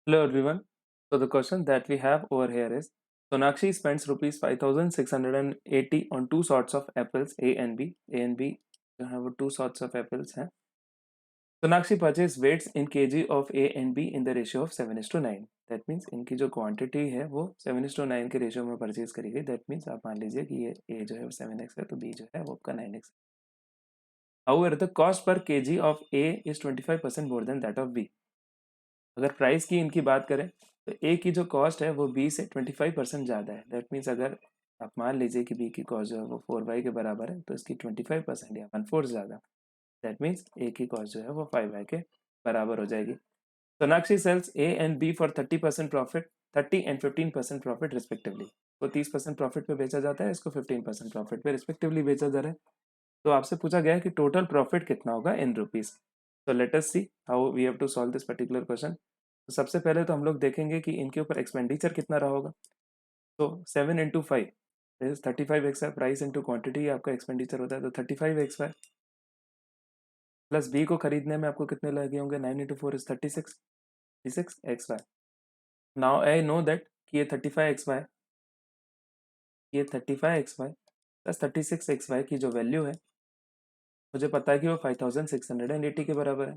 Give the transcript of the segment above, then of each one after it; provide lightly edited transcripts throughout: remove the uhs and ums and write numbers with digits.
Hello everyone. So the question that we have over here is Sonakshi spends rupees 5680 on two sorts of apples A and B. A and B जो है वो two sorts of apples हैं. Sonakshi purchased weights in kg of A and B in the ratio of 7:9. That means इनकी जो quantity है वो 7:9 के ratio में purchase करी गई. That means आप मान लीजिए कि ये A जो है वो 7x है तो B जो है वो आपका 9x. However, the cost per kg of A is 25% more than that of B. अगर प्राइस की इनकी बात करें तो ए की जो कॉस्ट है वो बी से 25% ज़्यादा है. दैट मीन्स अगर आप मान लीजिए कि बी की कॉस्ट जो है वो 4y के बराबर है तो इसकी 25% या 1/4 ज़्यादा. दैट मीन्स ए की कॉस्ट जो है वो 5y के बराबर हो जाएगी. Sonakshi sells A and B for 30% profit 30 and 15% profit respectively. वो 30% प्रॉफिट पे बेचा जाता है, इसको 15% प्रॉफिट पे रिस्पेक्टिवली बेचा जा रहा है. तो आपसे पूछा गया है कि टोटल प्रॉफिट कितना होगा इन रुपीज. तो let us see how we have to solve this particular question. तो सबसे पहले तो हम लोग देखेंगे कि इनके ऊपर एक्सपेंडिचर कितना रहा होगा. तो 7 into 5 35x price into quantity आपका एक्सपेंडिचर होता है. तो 35x प्लस बी को खरीदने में आपको कितने लगे होंगे. 9 into 4 is 36 now I know that कि ये 35xy प्लस 36xy की जो वैल्यू है मुझे पता है कि वो 5680 के बराबर है.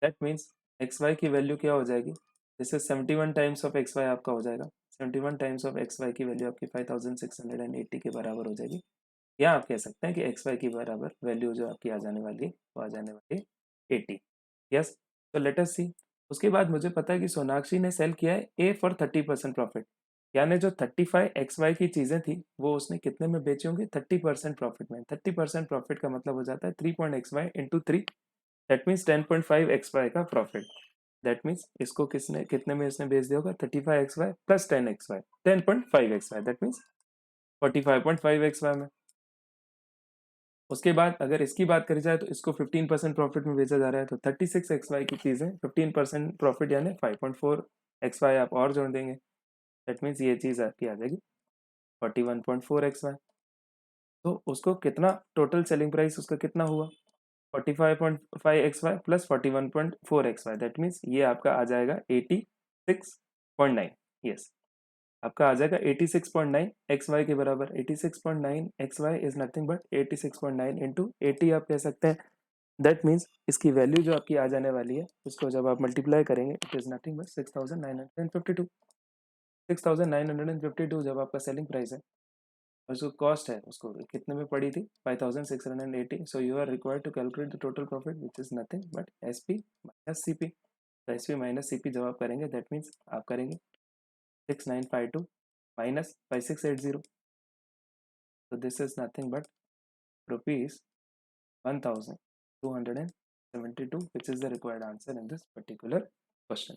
दैट मीन्स एक्स वाई की वैल्यू क्या हो जाएगी. जैसे 71 टाइम्स ऑफ एक्स वाई आपका हो जाएगा. 71 टाइम्स ऑफ एक्स वाई की वैल्यू आपकी 5680 के बराबर हो जाएगी. या आप कह सकते हैं कि एक्स वाई की बराबर वैल्यू जो आपकी आ जाने वाली है वो आ जाने वाली है 80. यस. तो लेट अस सी. उसके बाद मुझे पता है कि सोनाक्षी ने सेल किया है ए फॉर 30% प्रॉफिट. यानी जो 35 एक्स वाई की चीज़ें थी वो उसने कितने में बेची होंगी. 30% प्रॉफिट में. 30% प्रॉफिट का मतलब हो जाता है 3.xy into 3. That means 10.5xy का प्रॉफिट. दैट मीन्स इसको किसने कितने में इसने बेच दिया होगा. 35xy plus 10xy 10.5xy. That means 45.5xy में. उसके बाद अगर इसकी बात करी जाए तो इसको 15% प्रॉफिट में बेचा जा रहा है. तो 36xy की चीज़ें 15% प्रॉफिट यानी 5.4xy आप और जोड़ देंगे. दैट मीन्स ये चीज़ आपकी आ जाएगी 41.4xy. तो उसको कितना टोटल सेलिंग प्राइस उसका कितना हुआ. 45.5xy plus 41.4xy. That means ये आपका आ जाएगा 86.9. यस. आपका आ जाएगा 86.9 xy के बराबर. 86.9 xy is nothing but 86.9 into 80 आप कह सकते हैं. दैट मीन्स इसकी वैल्यू जो आपकी आ जाने वाली है उसको जब आप मल्टीप्लाई करेंगे इट इज नथिंग बट 6952. 6952 जब आपका सेलिंग प्राइस है और जो कॉस्ट है उसको कितने में पड़ी थी 5680. So you are required to calculate the total profit which is nothing but S P minus C P. तो S P minus C P जब आप करेंगे दैट मीन्स आप करेंगे 6952 minus 5680. So this is nothing but rupees 1272, which is the required answer in this particular question.